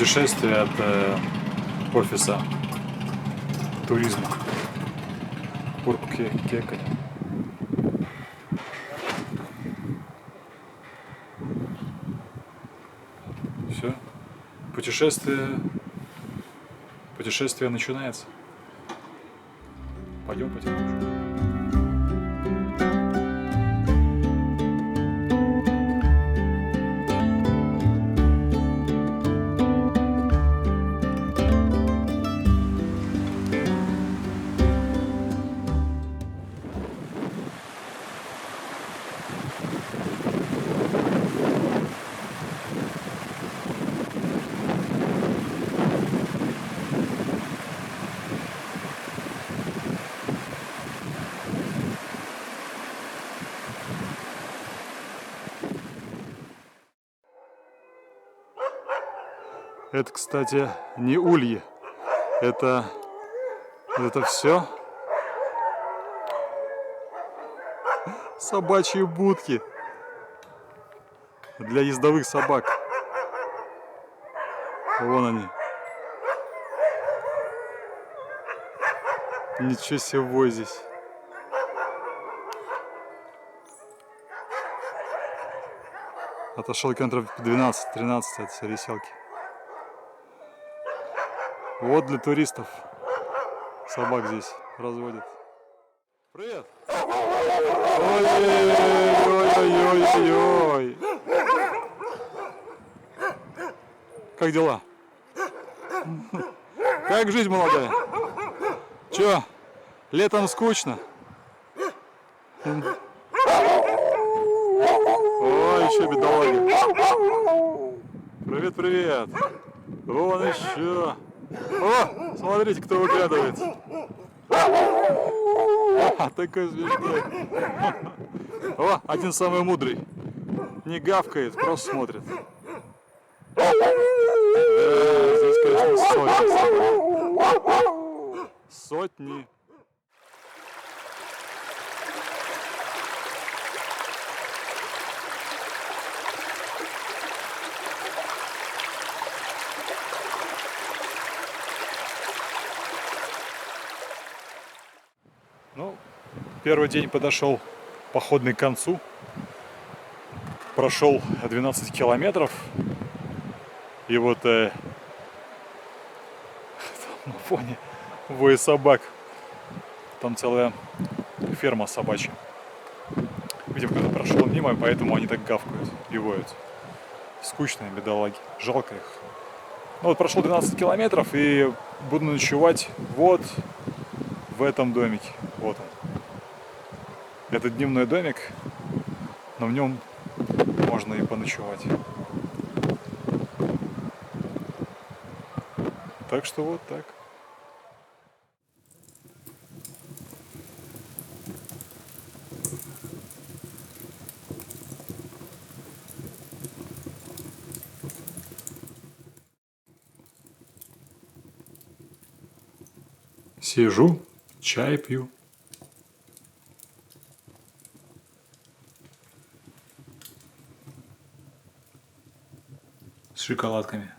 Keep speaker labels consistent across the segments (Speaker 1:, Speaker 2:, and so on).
Speaker 1: путешествие от офиса туризма. Пуркекаль. Все. Путешествие начинается. Пойдем потихонечку. Это, кстати, не ульи. Это все собачьи будки для ездовых собак. Вон они. Ничего себе вой здесь. Отошел километров 12-13 от Реселки. Вот для туристов собак здесь разводят. Привет! Ой-ой-ой-ой-ой! Как дела? Как жизнь молодая? Чё, летом скучно? Ой, еще бедолаги. Привет, привет. Вон еще. О, смотрите, кто выглядывает. Такой смешной. О, один самый мудрый. Не гавкает, просто смотрит. Здесь, конечно, сотни. Сотни. Ну, первый день подошел походный к концу. Прошел 12 километров. И вот на фоне воя собак. Там целая ферма собачья. Видимо, кто-то прошел мимо, поэтому они так гавкают и воют. Скучные бедолаги. Жалко их. Ну вот прошел 12 километров и буду ночевать вот в этом домике. Вот он. Это дневной домик, но в нем можно и поночевать. Так что вот так. Сижу, чай пью. С шоколадками.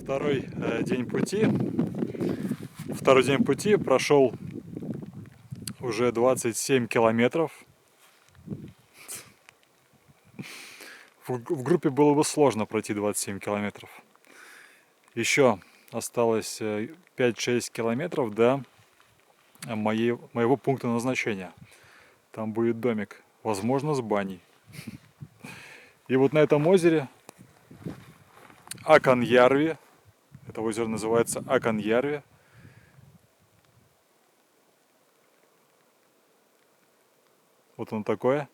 Speaker 1: Второй день пути. Второй день пути прошел уже 27 километров. В группе было бы сложно пройти 27 километров. Еще осталось 5-6 километров до моего пункта назначения. Там будет домик, возможно, с баней. И вот на этом озере Аканьярви, это озеро называется Аканьярви. Вот оно такое.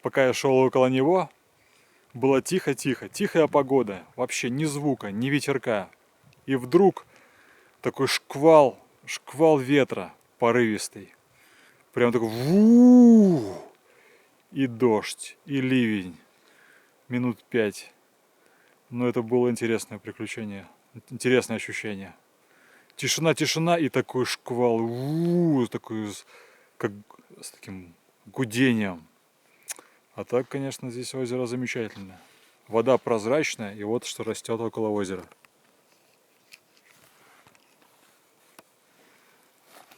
Speaker 1: Пока я шел около него, было тихо-тихо, тихая погода, вообще ни звука, ни ветерка. И вдруг такой шквал ветра порывистый. Прям такой ву, и дождь, и ливень. Минут 5. Но это было интересное приключение, интересное ощущение. Тишина и такой шквал, такой, как с таким гудением. А так, конечно, здесь озеро замечательное. Вода прозрачная, и вот что растет около озера.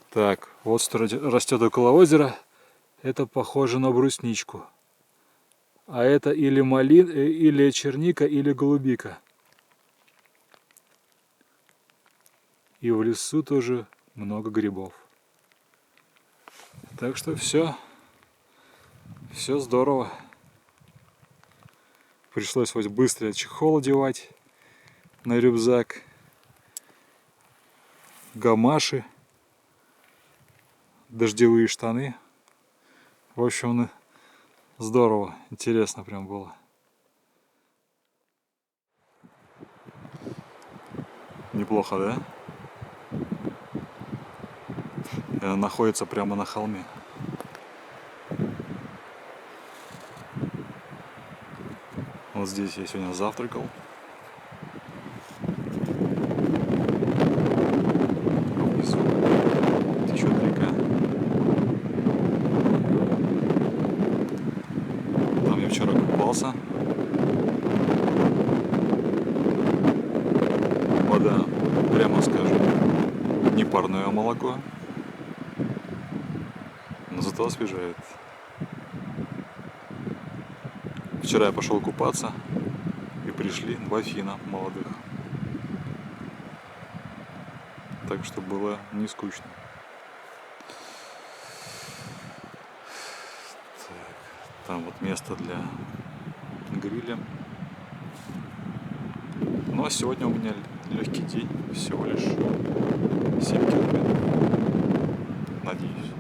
Speaker 1: Так, вот что растет около озера. Это похоже на брусничку. А это или или черника, или голубика. И в лесу тоже много грибов. Так что все здорово. Пришлось вот быстро чехол одевать на рюкзак. Гамаши. Дождевые штаны. В общем, здорово, интересно прям было. Неплохо, да? И она находится прямо на холме. Вот здесь я сегодня завтракал. Внизу течет река. Там я вчера купался. Вода, прямо скажу, не парное молоко, но зато освежает. Вчера я пошел купаться, и пришли 2 финна молодых. Так что было не скучно. Так, там вот место для гриля. Ну а сегодня у меня легкий день, всего лишь 7 километров. Надеюсь.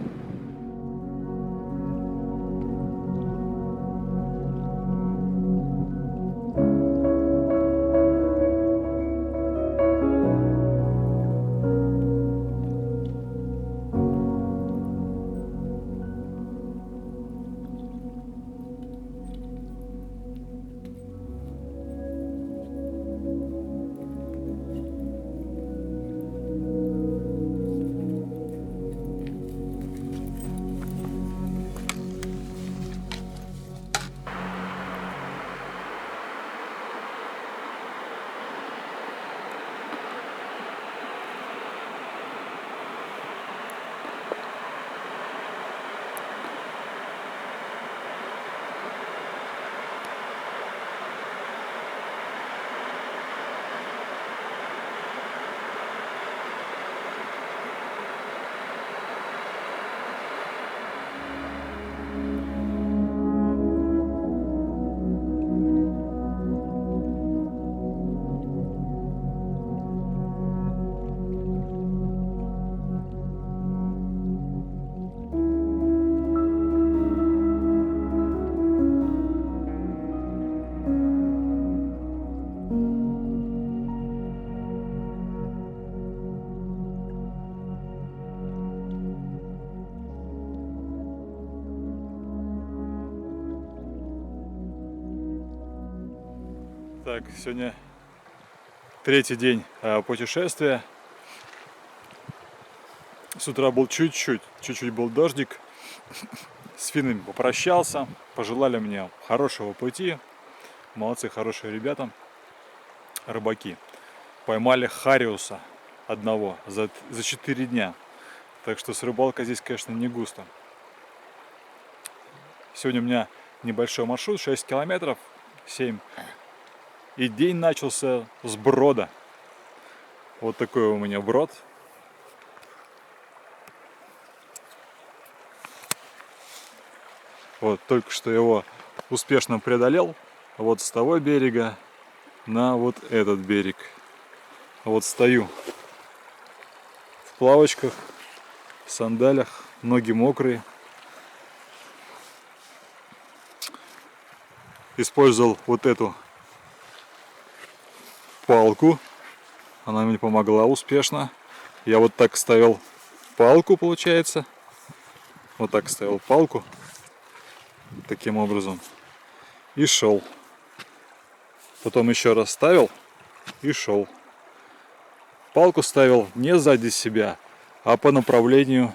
Speaker 1: Так, сегодня 3-й день путешествия. С утра был чуть-чуть был дождик. С финнами попрощался, пожелали мне хорошего пути, Молодцы, хорошие ребята, рыбаки. Поймали хариуса одного за 4 дня. Так что с рыбалкой здесь, конечно, не густо. Сегодня у меня небольшой маршрут, 6 километров, 7. И день начался с брода. Вот такой у меня брод. Вот, только что его успешно преодолел. Вот с того берега на вот этот берег. Вот стою в плавочках, в сандалях, ноги мокрые. Использовал вот эту палку. Она мне помогла успешно. Я вот так ставил палку, получается. Вот так ставил палку. Таким образом. И шел. Потом еще раз ставил и шел. Палку ставил не сзади себя, а по направлению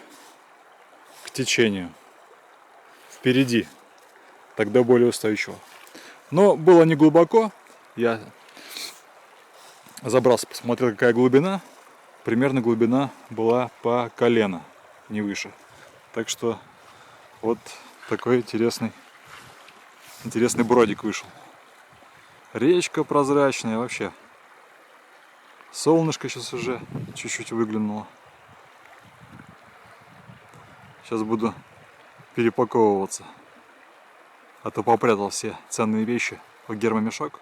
Speaker 1: к течению. Впереди. Тогда более устойчиво. Но было не глубоко. Я забрался, посмотрел, какая глубина. Примерно глубина была по колено, не выше. Так что вот такой интересный бродик вышел. Речка прозрачная вообще. Солнышко сейчас уже чуть-чуть выглянуло. Сейчас буду перепаковываться. А то попрятал все ценные вещи в гермомешок.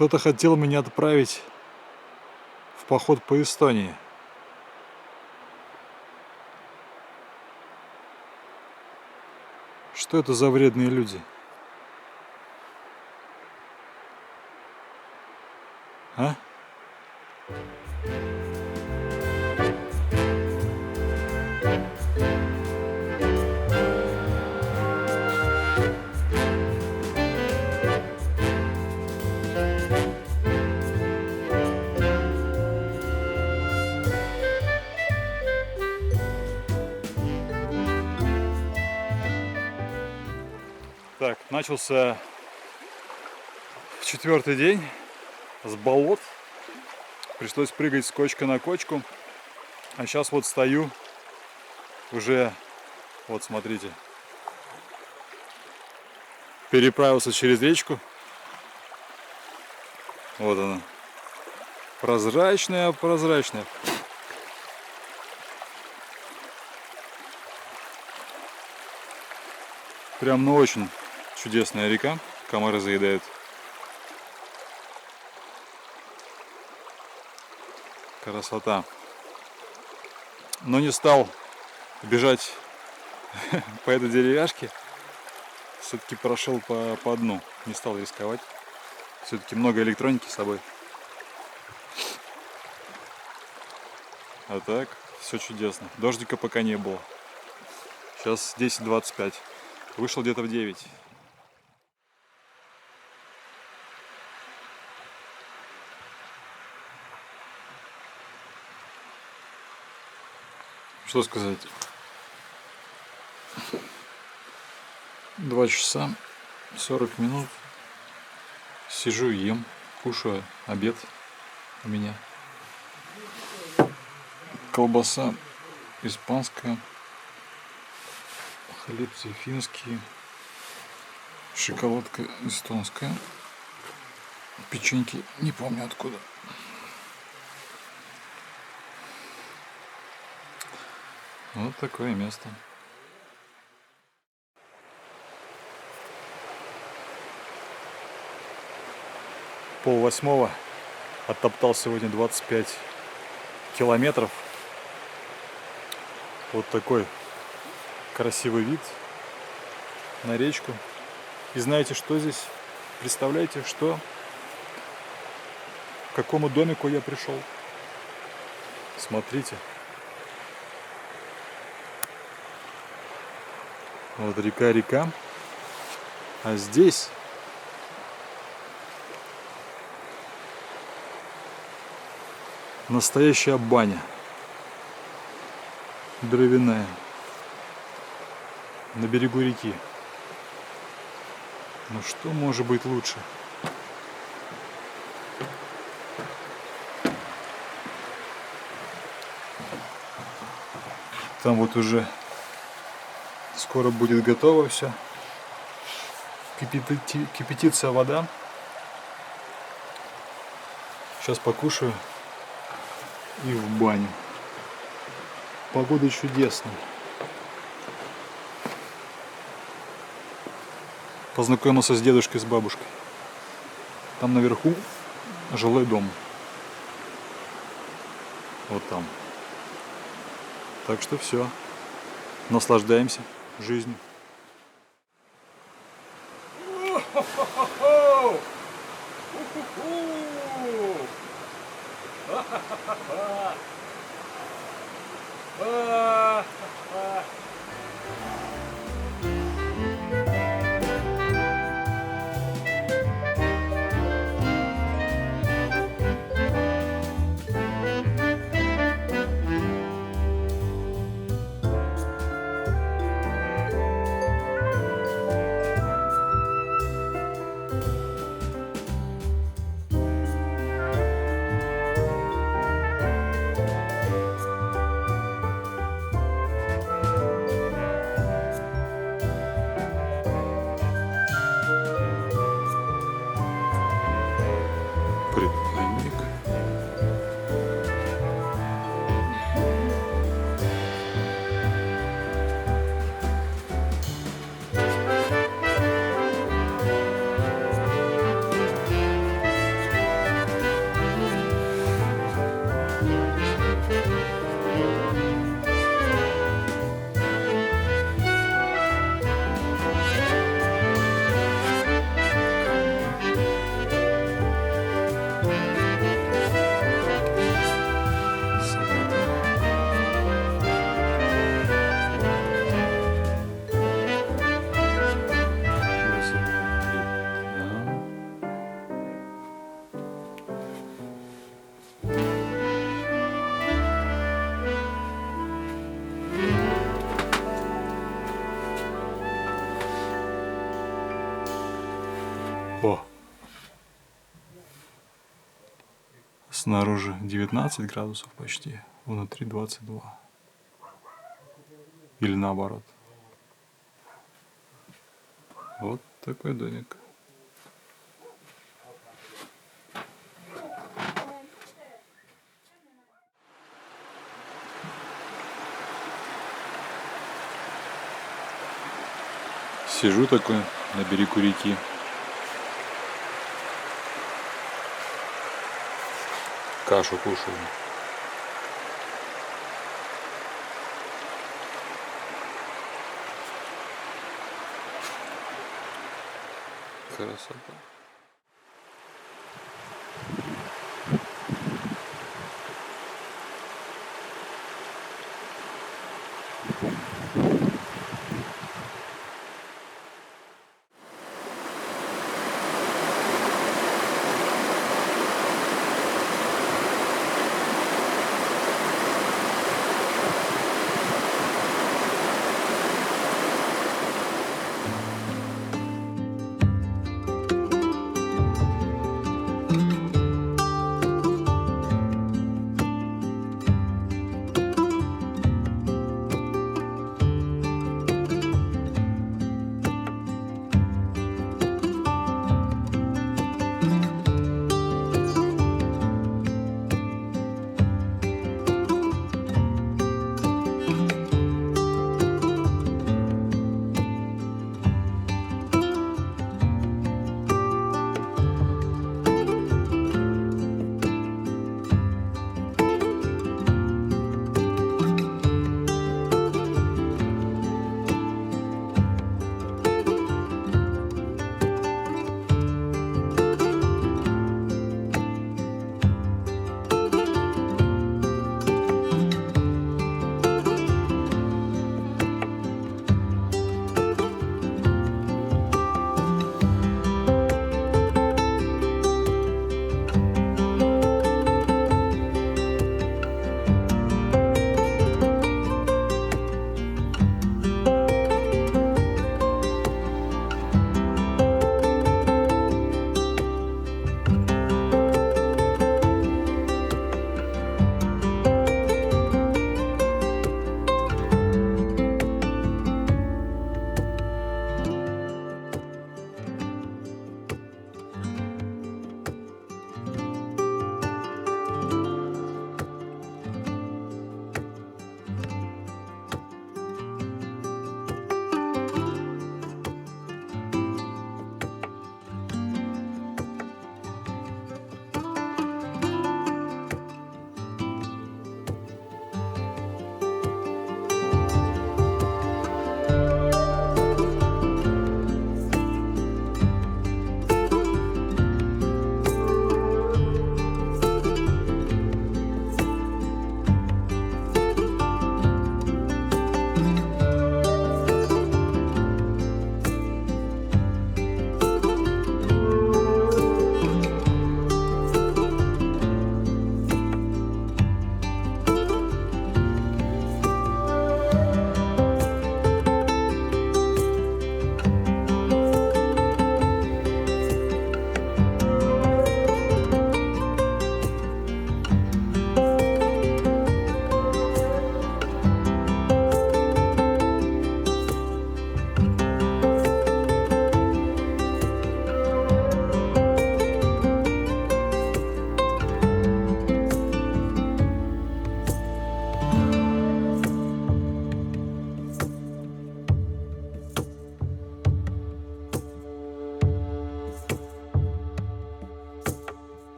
Speaker 1: Кто-то хотел меня отправить в поход по Эстонии. Что это за вредные люди? А? Так, начался 4-й день с болот. Пришлось прыгать с кочки на кочку. А сейчас вот стою уже, вот смотрите, переправился через речку. Вот она. Прозрачная. Прям, ну, очень чудесная река. Комары заедают. Красота. Но не стал бежать по этой деревяшке. Все-таки прошел по дну. Не стал рисковать. Все-таки много электроники с собой. А так, все чудесно. Дождика пока не было. Сейчас 10:25. Вышел где-то в 9. Что сказать? 2 часа 40 минут. Сижу и ем. Кушаю обед у меня. Колбаса испанская. Хлебцы финские. Шоколадка эстонская. Печеньки не помню откуда. Вот такое место. Пол-8. Оттоптал сегодня 25 километров. Вот такой красивый вид на речку. И знаете, что здесь? Представляете, что? К какому домику я пришел? Смотрите. Вот река. А здесь настоящая баня. Дровяная. На берегу реки. Ну что может быть лучше? Там вот уже скоро будет готово все. Кипятится вода. Сейчас покушаю и в баню. Погода чудесная. Познакомился с дедушкой, с бабушкой. Там наверху жилой дом. Вот там. Так что все. Наслаждаемся жизнью. Предбанник. О! Снаружи 19 градусов почти, внутри 22. Или наоборот. Вот такой домик. Сижу такой на берегу реки. Кашу кушаю. Красота.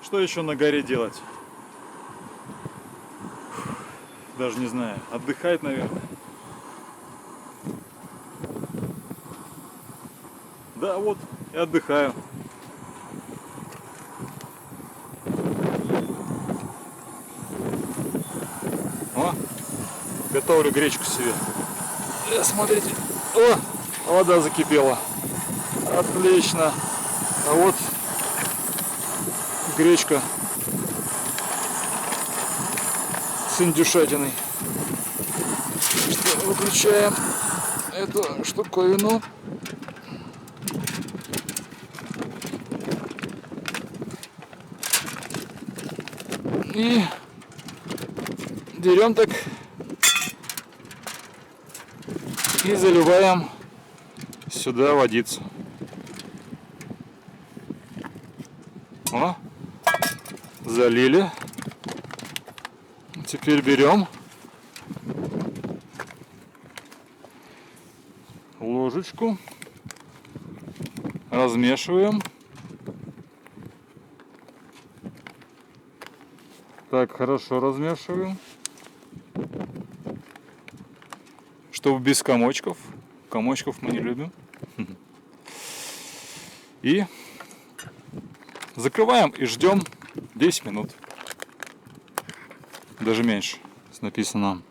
Speaker 1: Что еще на горе делать? Даже не знаю. Отдыхать, наверное. Да, вот, и отдыхаю. О, готовлю гречку себе. Смотрите. О, вода закипела. Отлично. А вот гречка с индюшатиной. Что, выключаем эту штуковину. И берем так и заливаем сюда водицу. О, залили. Теперь берем ложечку, размешиваем. Так, хорошо размешиваем, чтобы без комочков. Комочков мы не любим. И закрываем и ждем 10 минут. Даже меньше. Написано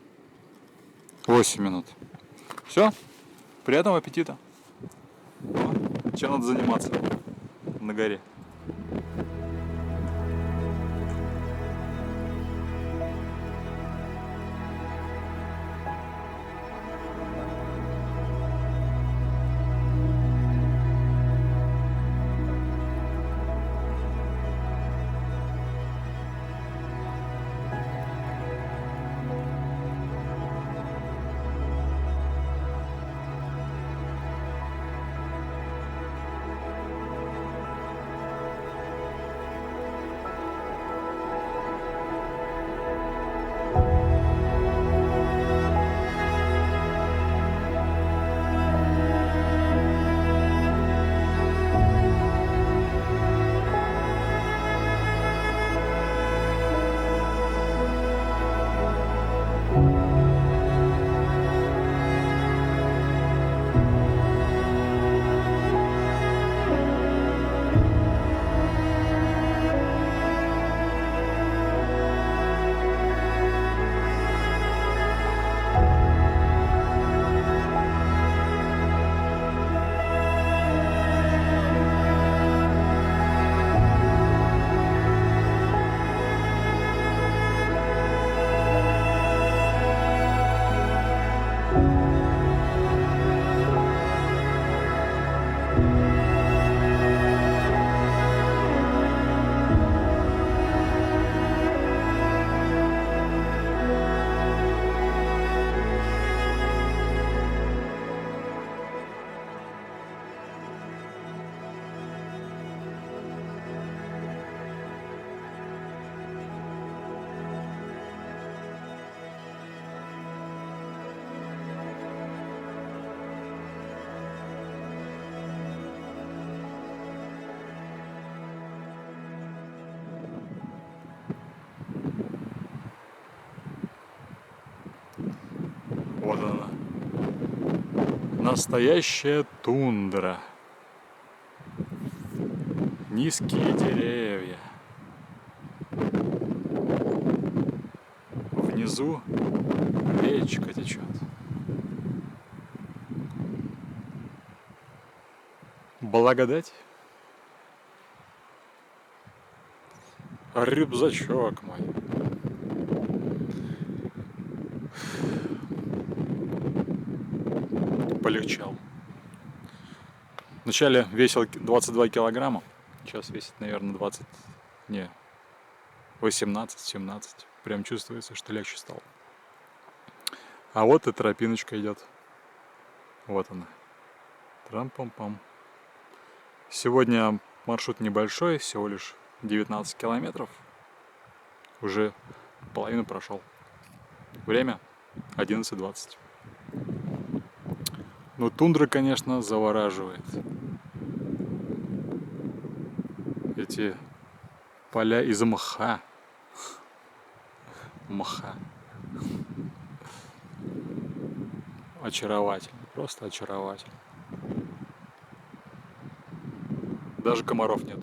Speaker 1: 8 минут. Все. Приятного аппетита. Чем надо заниматься на горе? Вот она. Настоящая тундра. Низкие деревья. Внизу речка течет. Благодать. Рюкзачок мой. Полегчал. Вначале весил 22 килограмма. Сейчас весит, наверное, 18-17. Прям чувствуется, что легче стало. А вот и тропиночка идет. Вот она. Трам-пам-пам. Сегодня маршрут небольшой, всего лишь 19 километров. Уже половину прошел. Время 11:20. Но тундра, конечно, завораживает. Эти Поля из мха. Мха. Очаровательно, просто очаровательно. Даже комаров нет.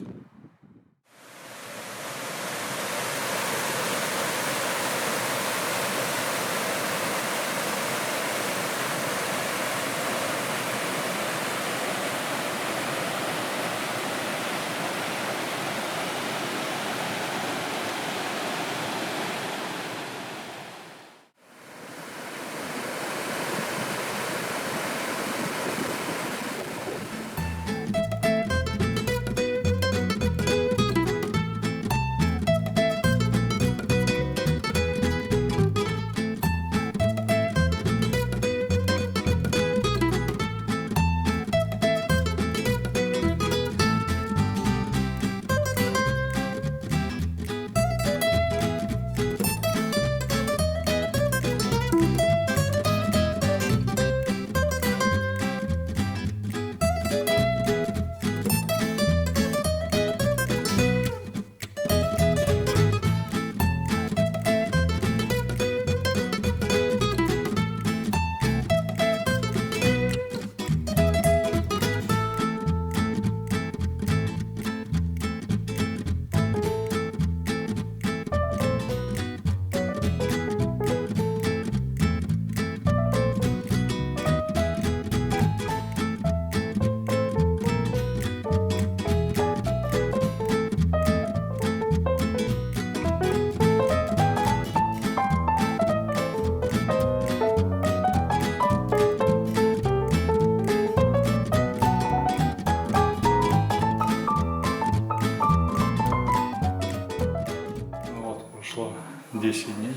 Speaker 1: Вот, прошло 10 дней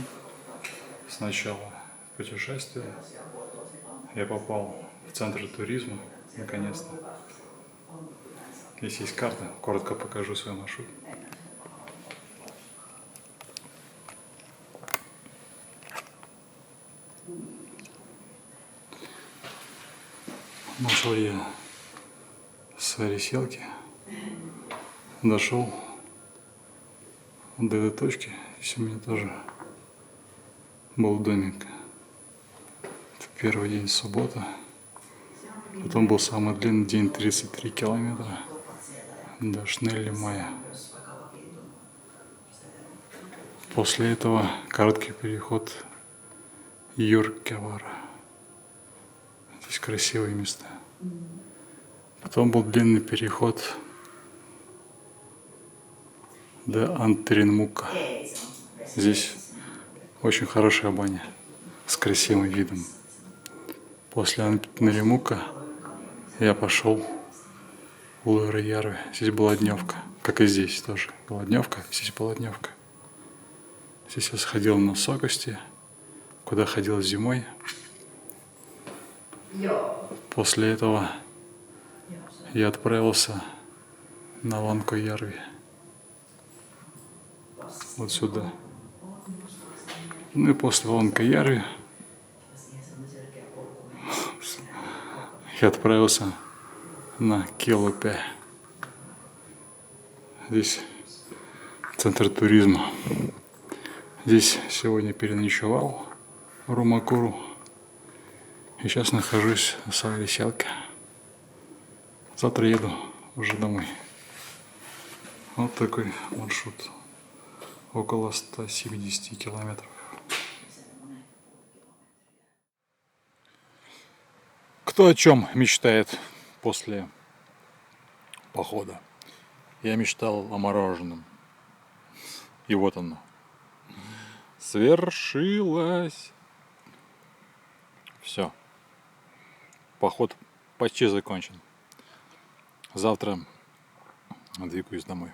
Speaker 1: с начала путешествия. Я попал в центр туризма, наконец-то. Здесь есть карта, коротко покажу свой маршрут. Начал я с Ариселки, дошел до этой точки. Здесь у меня тоже был домик. Это первый день, суббота. Потом был самый длинный день, 33 километра до Шнелли-Мая. После этого короткий переход Юркевара. Здесь красивые места. Потом был длинный переход до Антринмука. Здесь очень хорошая баня с красивым видом. После Антринмука я пошел в Луэры-Ярве. Здесь была дневка, как и здесь тоже. Была дневка, здесь была дневка. Здесь я сходил на Сокости, куда ходил зимой. После этого я отправился на Ланко-Ярви. Вот сюда. Ну и после Ланко-Ярви я отправился на Келупе. Здесь центр туризма. Здесь сегодня переночевал в Румакуру. И сейчас нахожусь в Ариселке. Завтра еду уже домой. Вот такой маршрут. Около 170 километров. Кто о чем мечтает после похода? Я мечтал о мороженом. И вот оно. Свершилось. Все. Поход почти закончен. Завтра двигаюсь домой.